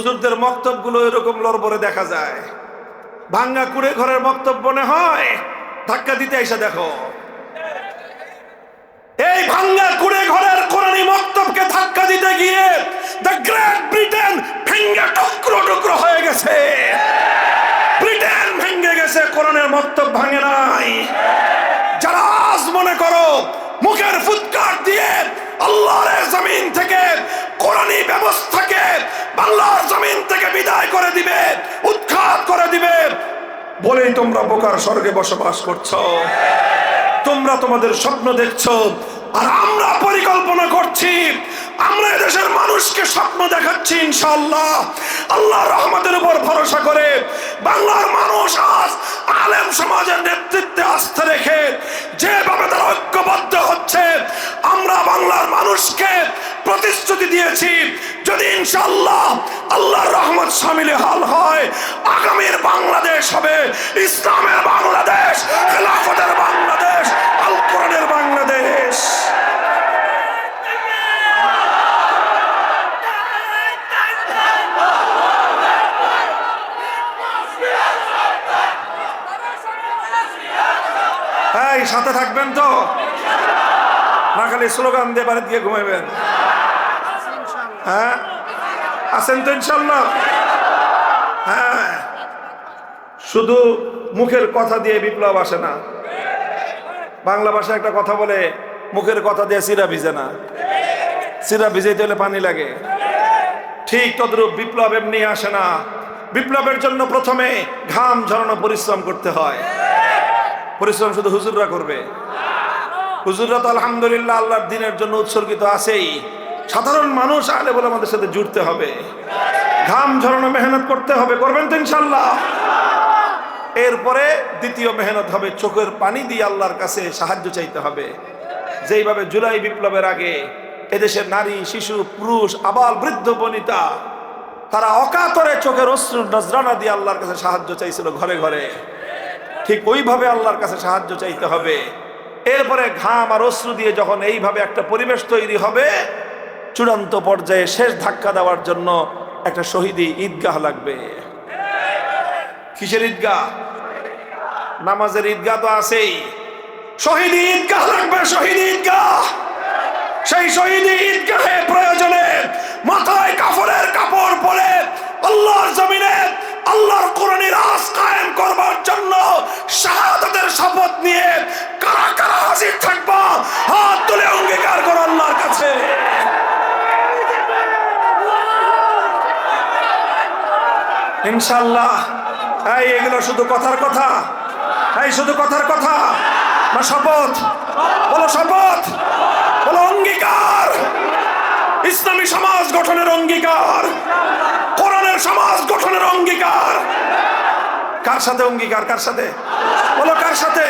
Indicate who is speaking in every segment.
Speaker 1: হুজুরদের বক্তব্যগুলো এরকম লড়বড়ে দেখা যায়। ভাঙ্গা কুড়ে ঘরের বক্তব্য মনে হয়, ধাক্কা দিতে এসে দেখো এই ভাঙ্গা কুড়ে ঘরের কোরআনী বক্তব্যকে ধাক্কা দিতে গিয়ে দ্য গ্রেট ব্রিটেন ভেঙ্গে টুকরো টুকরো হয়ে গেছে। ব্রিটেন ভেঙ্গে গেছে, কোরআনের বক্তব্য ভাঙে নাই। যারা আজ মনে করো মুখের ফুৎকার দিয়ে আল্লাহর জমিন থেকে কোরআনী ব্যবস্থাকে বাংলার জমিন থেকে বিদায় করে দিবে, উৎখাত করে দিবে বলেই তোমরা বোকার স্বর্গে বসবাস করছো। তোমরা তোমাদের স্বপ্ন দেখছো, আর আমরা পরিকল্পনা করছি। আমরা এদেশের মানুষকে স্বপ্ন দেখাচ্ছি ইনশাআল্লাহ, আল্লাহর রহমতের উপর ভরসা করে। বাংলার মানুষ আজ আলেম সমাজের নেতৃত্বে আস্থা রেখে যেভাবে তারা ঐক্যবদ্ধ হচ্ছে, আমরা বাংলার মানুষকে প্রতিশ্রুতি দিয়েছি, যদি ইনশাআল্লাহ আল্লাহর রহমত শামিলে হাল হয়, আগামীর বাংলাদেশ হবে ইসলামের বাংলাদেশ, খেলাফতের বাংলাদেশ, আল কোরআনের বাংলাদেশ। এই সাথে থাকবেন তো, না খালি স্লোগান দিয়ে বাড়ি দিয়ে ঘুমাইবেন? হ্যাঁ, আছেন তো ইনশাল্লাহ? হ্যাঁ, শুধু মুখের কথা দিয়ে বিপ্লব আসে না। বাংলা ভাষায় একটা কথা বলে, মুখের কথা দিয়ে চিরা ভিজে না, চিরা ভিজাইতে হলে পানি লাগে। ঠিক তদ্রূপ বিপ্লব এমনি আসে না। বিপ্লবের জন্য প্রথমে ঘাম ঝরানো পরিশ্রম করতে হয়। পরিশ্রম শুধু হুজুররা করবে? হুজুররা তো আলহামদুলিল্লাহ আল্লাহর দ্বীনের জন্য উৎসর্গিত আছেই। সাধারণ মানুষ আলে বলে আমাদের সাথে জুড়তে হবে, ঘাম ঝরানো মেহনত করতে হবে। করবেন তো ইনশাল্লাহ? এরপরে দ্বিতীয় মেহনত হবে চোখের পানি দিয়ে আল্লাহর কাছে সাহায্য চাইতে হবে। যেইভাবে জুলাই বিপ্লবের আগে এদেশের নারী, শিশু, পুরুষ, আবাল, বৃদ্ধ, বনিতা তারা অকাতরে চোখের অশ্রু নজরানা দিয়ে আল্লাহর কাছে সাহায্য চাইছিল ঘরে ঘরে, ঠিক ওইভাবে আল্লাহর কাছে সাহায্য চাইতে হবে। এরপরে ঘাম আর অশ্রু দিয়ে যখন এইভাবে একটা পরিবেশ তৈরি হবে, চূড়ান্ত পর্যায়ে শেষ ধাক্কা দেওয়ার জন্য একটা শহীদি ঈদগাহ লাগবে। কিসের ঈদগাহ? নামাজের ঈদগাহ তো আছেই, শহীদি ঈদগাহ লাগবে, শহীদি ঈদগাহ। সেই শহীদি ঈদগাহে প্রয়োজনে মাথায় কাফনের কাপড় পরে আল্লাহর জমিনে আল্লাহর কোরআনী রাজ কায়েম করবার জন্য শাহাদাতের শপথ নিয়ে কারা কারা হাজির থাকবা? হাত তুলে অঙ্গীকার করো আল্লাহর কাছে। ইনশাআল্লাহ। এই এগুলো শুধু কথার কথা? এই শুধু কথার কথা না শপথ? বলো শপথ, বলো অঙ্গীকার। ইসলামী সমাজ গঠনের অঙ্গীকার, কোরআনের সমাজ গঠনের অঙ্গীকার। কার সাথে অঙ্গীকার? কার সাথে? বলো কার সাথে?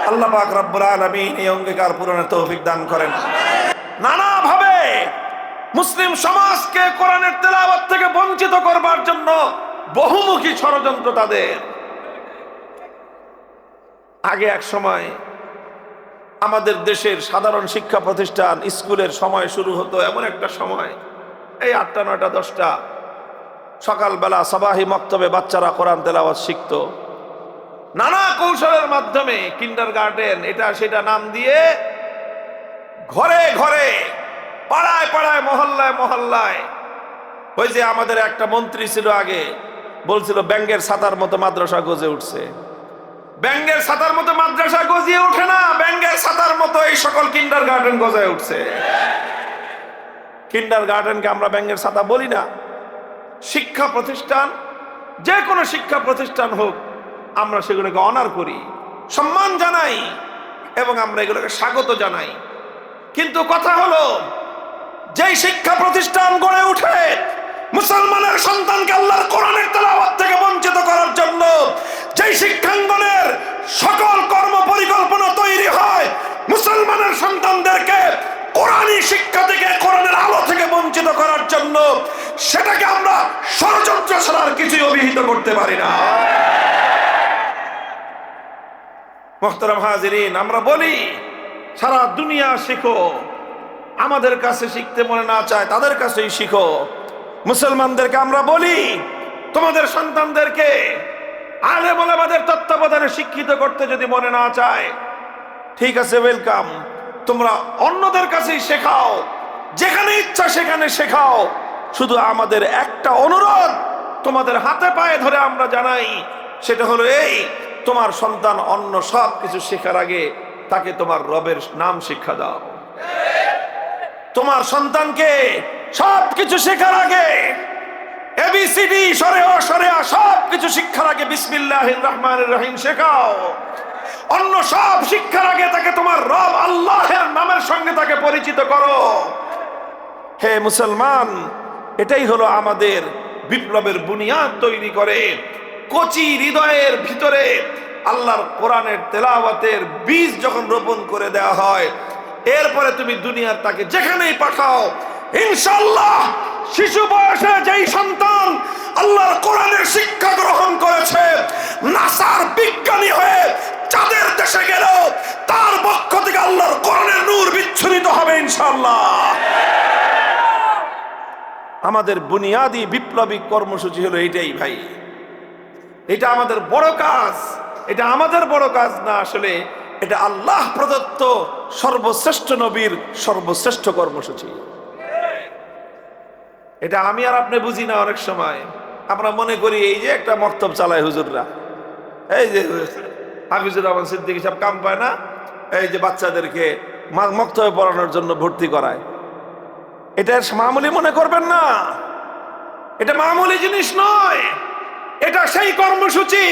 Speaker 1: আল্লাহ পাক রব্বুল আলামিন এই অঙ্গীকার পূরণের তৌফিক দান করেন। নানাভাবে মুসলিম সমাজকে কোরআনের তেলাওয়াত থেকে বঞ্চিত করবার জন্য বহুমুখী ষড়যন্ত্র তাদের। আগে এক সময় আমাদের দেশের সাধারণ শিক্ষা প্রতিষ্ঠান, স্কুলের সময় শুরু হতো এমন একটা সময়, এই 8টা 9টা 10টা সকালবেলা সাবাহি মক্তবে বাচ্চারা কোরআন তেলাওয়াত শিখত। নানা কৌশলের মাধ্যমে কিন্ডার গার্ডেন এটা সেটা নাম দিয়ে ঘরে ঘরে, পাড়ায় পাড়ায়, মহল্লায় মহল্লায়। ওই যে আমাদের একটা মন্ত্রী ছিল আগে, বলছিল ব্যাঙ্গের ছাতার মতো মাদ্রাসা গজে উঠছে। ব্যাঙ্গের ছাতার মতো মাদ্রাসা গজিয়ে ওঠে না, ব্যাঙ্গের ছাতার মতো এই সকল কিন্ডার গার্ডেন গজায় উঠছে। কিন্ডার গার্ডেনকে আমরা ব্যাঙ্গের ছাতা বলি না। শিক্ষা প্রতিষ্ঠান, যে কোনো শিক্ষা প্রতিষ্ঠান হোক, আমরা সেগুলোকে অনার করি, সম্মান জানাই এবং আমরা এগুলোকে স্বাগত জানাই। কিন্তু কথা হলো, যেই শিক্ষা প্রতিষ্ঠান গড়ে উঠে মুসলমানের সন্তানকে আল্লাহর কোরআনের তেলাওয়াত থেকে বঞ্চিত করার জন্য, যেই শিক্ষাঙ্গনের সকল কর্ম পরিকল্পনা তৈরি হয় মুসলমানের সন্তানদেরকে কোরআনী শিক্ষা থেকে, কোরআনের আলো থেকে বঞ্চিত করার জন্য, সেটাকে আমরা ষড়যন্ত্র ছাড়া আর কিছুই অভিহিত করতে পারি না। মুহতারাম হাজিরিন, আমরা বলি সারা দুনিয়া শিখো, আমাদের কাছে শিখতে মনে না চায় তাদের কাছেই শিখো। মুসলমানদেরকে আমরা বলি, তোমাদের সন্তানদেরকে আলেম ওলামাদের তত্ত্বাবধানে শিক্ষিত করতে যদি মনে না চায়, ঠিক আছে, ওয়েলকাম, তোমরা অন্যদের কাছেই শেখাও, যেখানে ইচ্ছা সেখানে শেখাও। শুধু আমাদের একটা অনুরোধ তোমাদের হাতে পায়ে ধরে আমরা জানাই, সেটা হলো এই, তোমার সন্তান অন্য সব কিছু শেখার আগে তাকে তোমার রবের নাম শিক্ষা দাও। তোমার সন্তানকে সব কিছু শেখার আগে, এবিসিডি সরে ও সরে আ সব কিছু শিক্ষার আগে বিসমিল্লাহির রহমানির রহিম শেখাও। অন্য সব শিক্ষার আগে তাকে তোমার রব আল্লাহের নামের সঙ্গে তাকে পরিচিত করো। হে মুসলমান, এটাই হলো আমাদের বিপ্লবের বুনিয়াদ তৈরি করে। কচি হৃদয়ের ভিতরে আল্লাহর কোরআনের তেলাওয়াতের বীজ যখন রোপণ করে দেওয়া হয়, এরপরে তুমি দুনিয়ার তাকে যেখানেই পাঠাও, ইনশাআল্লাহ শিশু বয়সে যেই সন্তান আল্লাহর কোরআনের শিক্ষা গ্রহণ করেছে, নাসার বিজ্ঞানী হয়ে চাঁদের দেশে গেল, তার পক্ষ থেকে আল্লাহর কোরআনের নূর বিচ্ছুরিত হবে ইনশাআল্লাহ। আমাদের বুনিয়াদি বিপ্লবী কর্মসূচি হলো এইটাই ভাই। এটা আমাদের বড় কাজ, এটা আমাদের বড় কাজ না, আসলে এটা আল্লাহ প্রদত্ত সর্বশ্রেষ্ঠ নবীর সর্বশ্রেষ্ঠ কর্মসূচি। এটা আমি আর আপনি বুঝি না। অনেক সময় আমরা মনে করি এই যে একটা মক্তব চালায় হুজুররা, এই যে হাফিজুর রহমান সিদ্দিকী সব কাম পায় না, এই যে বাচ্চাদেরকে মক্তবে পড়ানোর জন্য ভর্তি করায়, এটা মামুলি মনে করবেন না। এটা মামুলি জিনিস নয়, এটা সেই কর্মসূচি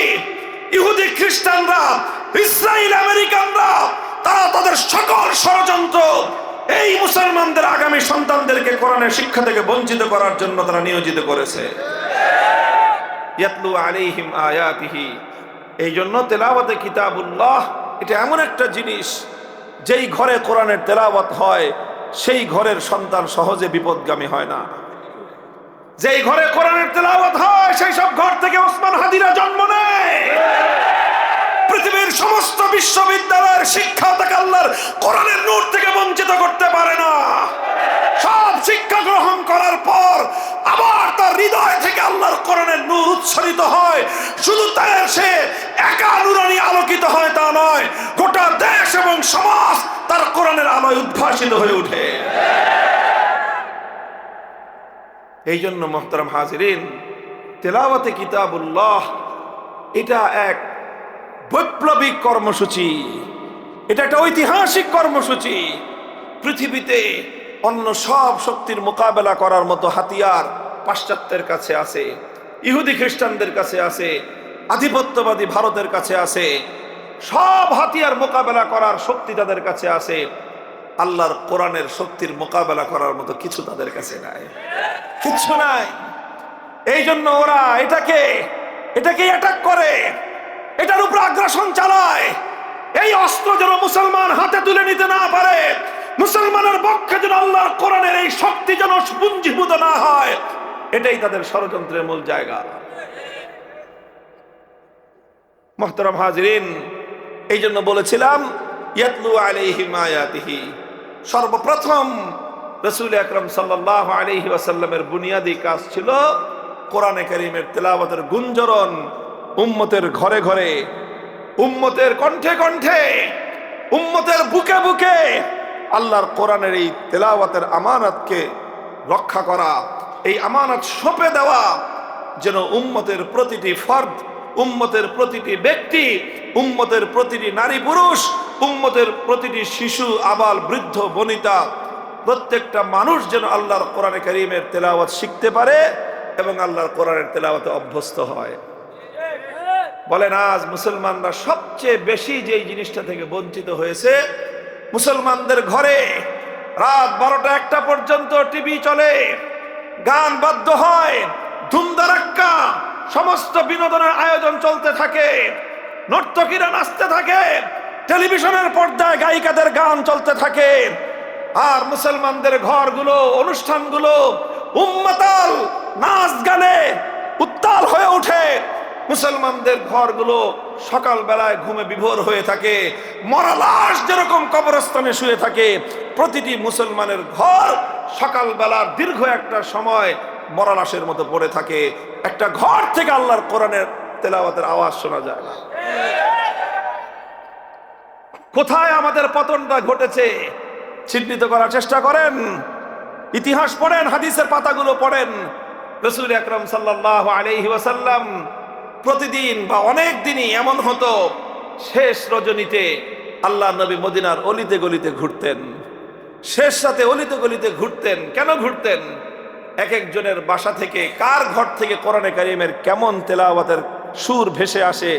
Speaker 1: ইহুদি খ্রিস্টানরা, ইসরায়েল আমেরিকানরা, তারা তাদের সকল ষড়যন্ত্র এই মুসলমানদের আগামী সন্তানদেরকে কোরআনের শিক্ষা থেকে বঞ্চিত করার জন্য তারা নিয়োজিত করেছে। ইয়াতলু আলাইহিম আয়াতিহি, এই জন্য তেলাওয়াতে কিতাবুল্লাহ এটা এমন একটা জিনিস, যেই ঘরে কোরআনের তেলাওয়াত হয় সেই ঘরের সন্তান সহজে বিপদগামী হয় না। যেই ঘরে কোরআনের তেলাওয়াত হয় সেই সব ঘর থেকে ওসমান হাদিরা জন্ম নেয়। পৃথিবীর সমস্ত বিশ্ববিদ্যালয়ের শিক্ষা তাকে আল্লাহর কোরআনের নূর থেকে বঞ্চিত করতে পারে না। সব শিক্ষা গ্রহণ করার পর আবার তার হৃদয় থেকে আল্লাহর কোরআনের নূর উচ্ছ্বরিত হয়। শুধু তাই সে একা নূরানি আলোকিত হয় তা নয়, গোটা দেশ এবং সমাজ তার কোরআনের আলোয় উদ্ভাসিত হয়ে ওঠে। এই জন্য মুহতারাম হাজিরিন, তেলাওয়াতে কিতাবুল্লাহ এটা এক বৈপ্লবিক কর্মসূচি, এটা একটা ঐতিহাসিক কর্মসূচি। পৃথিবীতে অন্য সব শক্তির মোকাবেলা করার মতো হাতিয়ার পাশ্চাত্যের কাছে আছে, ইহুদি খ্রিস্টানদের কাছে আছে, আধিপত্যবাদী ভারতের কাছে আছে। সব হাতিয়ার মোকাবেলা করার শক্তি তাদের কাছে আছে, আল্লাহর কোরআনের শক্তির মোকাবেলা করার মতো কিছু তাদের কাছে নাই, কিছু নাই। এই জন্য ওরা এটাকে অ্যাটাক করে, এটার উপর আগ্রাসন চালায়। এই অস্ত্র যেন মুসলমান হাতে তুলে নিতে না পারে, মুসলমানের পক্ষে যেন আল্লাহর কোরআনের এই শক্তি যেন পুঞ্জীভূত না হয়, এটাই তাদের ষড়যন্ত্রের মূল জায়গা। মুহতারাম হাজিরিন, এই জন্য বলেছিলাম ইয়াতলু আলাইহিম আয়াতিহি। সর্বপ্রথম রাসূল আকরাম সাল্লাল্লাহু আলাইহি ওয়াসাল্লামের বুনিয়াদি কাজ ছিল কোরআনে কারীমের তেলাওয়াতের গুঞ্জরণ উম্মতের ঘরে ঘরে, উম্মতের কণ্ঠে কণ্ঠে, উম্মতের বুকে বুকে আল্লাহর কোরআনের এই তেলাওয়াতের আমানতকে রক্ষা করা, এই আমানত সঁপে দেওয়া, যেন উম্মতের প্রতিটি ফর্দ, উম্মতের প্রতিটি ব্যক্তি, উম্মতের প্রতিটি নারী পুরুষ, উম্মতের প্রতিটি শিশু আবাল বৃদ্ধ বনিতা, প্রত্যেকটা মানুষ যেন আল্লাহর কোরআনে কারীমের তেলাওয়াত শিখতে পারে এবং আল্লাহর কোরআনের তেলাওয়াতে অভ্যস্ত হয়। বলেন, আজ মুসলমানরা সবচেয়ে বেশি যেই জিনিসটা থেকে বঞ্চিত হয়েছে, মুসলমানদের ঘরে রাত 12টা-1টা পর্যন্ত টিভি চলে, গান বাদ্য হয়, ধুমধারাক্কা সমস্ত বিনোদনের আয়োজন চলতে থাকে, নর্তকীরা নাচতে থাকে, টেলিভিশনের পর্দায় গায়িকাদের গান চলতে থাকে, আর মুসলমানদের ঘরগুলো, অনুষ্ঠানগুলো উম্মাতাল নাচ গানে উত্তাল হয়ে ওঠে। মুসলমানদের ঘরগুলো সকাল বেলায় ঘুমে বিভোর হয়ে থাকে, মরা লাশ যেরকম কবরস্থানে শুয়ে থাকে। প্রতিটি মুসলমানের ঘর সকাল বেলার দীর্ঘ একটা সময় মরা লাশের মতো পড়ে থাকে। একটা ঘর থেকে আল্লাহর কোরআনের তেলাওয়াতের আওয়াজ শোনা যায় না। কোথায় আমাদের পতনটা ঘটেছে চিহ্নিত করার চেষ্টা করেন। ইতিহাস পড়েন, হাদিসের পাতাগুলো পড়েন। রাসূল আকরাম সাল্লাল্লাহু আলাইহি ওয়াসাল্লাম প্রতিদিন বা অনেক দিনই এমন হতো, শেষ রজনীতে আল্লাহ নবী মদিনার অলিতে গলিতে ঘুরতেন, শেষ রাতে অলিতে গলিতে ঘুরতেন। কেন ঘুরতেন? এক একজনের বাসা থেকে, কার ঘর থেকে কোরআনে কারিমের কেমন তেলাওয়াতের সুর ভেসে আসে,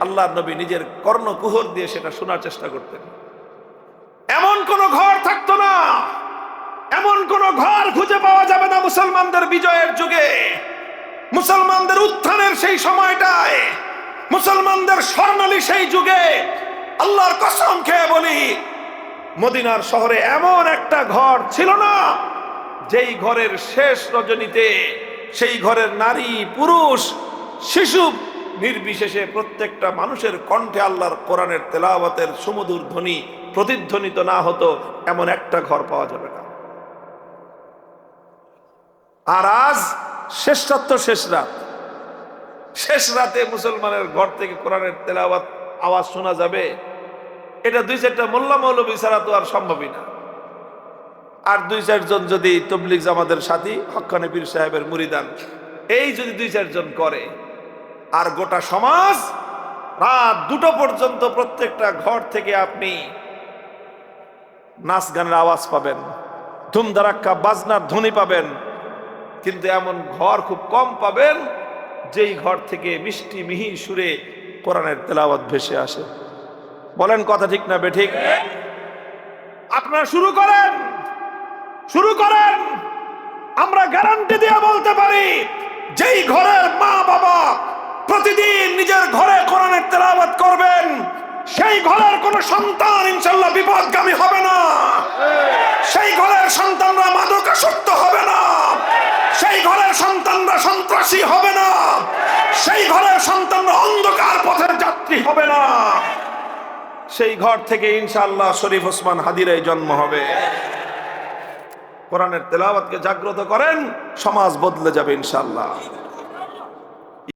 Speaker 1: আল্লাহ নবী নিজের কর্ণকুহর দিয়ে সেটা শোনার চেষ্টা করতেন। এমন কোন ঘর থাকতো না, এমন কোন ঘর খুঁজে পাওয়া যাবে না মুসলমানদের বিজয়ের যুগে, মুসলমানদের উত্থানের সেই সময়টায়, মুসলমানদের স্বর্ণালী সেই যুগে। আল্লাহর কসম খেয়ে বলি, মদিনার শহরে এমন একটা ঘর ছিল না যেই ঘরের শেষ রজনীতে সেই ঘরের নারী পুরুষ শিশু নির্বিশেষে প্রত্যেকটা মানুষের কণ্ঠে আল্লাহর কোরআনের তেলাওয়াতের সুমধুর ধ্বনি প্রতিধ্বনিত না হতো, এমন একটা ঘর পাওয়া যাবে না। আর আজ শেষ রাত তো শেষ রাত, শেষ রাতে মুসলমানের ঘর থেকে কোরআনের তেলাওয়াত আওয়াজ শোনা যাবে, এটা দুই চারটা মোল্লা মৌলবী ছাড়া তো আর সম্ভবই না। আর দুই চারজন যদি তবলিগ জামাতের সাথী হক্কানি পীর সাহেবের মুরিদান এই যদি দুই চারজন করে, আর গোটা সমাজ রাত 2টো পর্যন্ত প্রত্যেকটা ঘর থেকে আপনি নাচ গানের আওয়াজ পাবেন, ধুমধারাক্কা বাজনার ধ্বনি পাবেন, কিন্তু এমন ঘর খুব কম পাবেন যেই ঘর থেকে মিষ্টি মিহি সুরে কোরআনের তেলাওয়াত ভেসে আসে। বলেন কথা ঠিক না বেঠিক? আপনারা শুরু করেন, শুরু করেন। আমরা গ্যারান্টি দিয়ে বলতে পারি, যেই ঘরের মা বাবা প্রতিদিন নিজের ঘরে কোরআনের তেলাওয়াত করবেন, সেই ঘরের কোন সন্তান ইনশাআল্লাহ বিপদগামী হবে না, সেই ঘরের সন্তানরা মাদকাসক্ত হবে না, সেই ঘরের সন্তানরা সন্ত্রাসী হবে না, সেই ঘরের সন্তানরা অন্ধকার পথের যাত্রী হবে না। সেই ঘর থেকে ইনশাআল্লাহ শরীফ ওসমান হাদিরাই জন্ম হবে। কোরআনের তেলাওয়াতকে জাগ্রত করেন, সমাজ বদলে যাবে ইনশাআল্লাহ।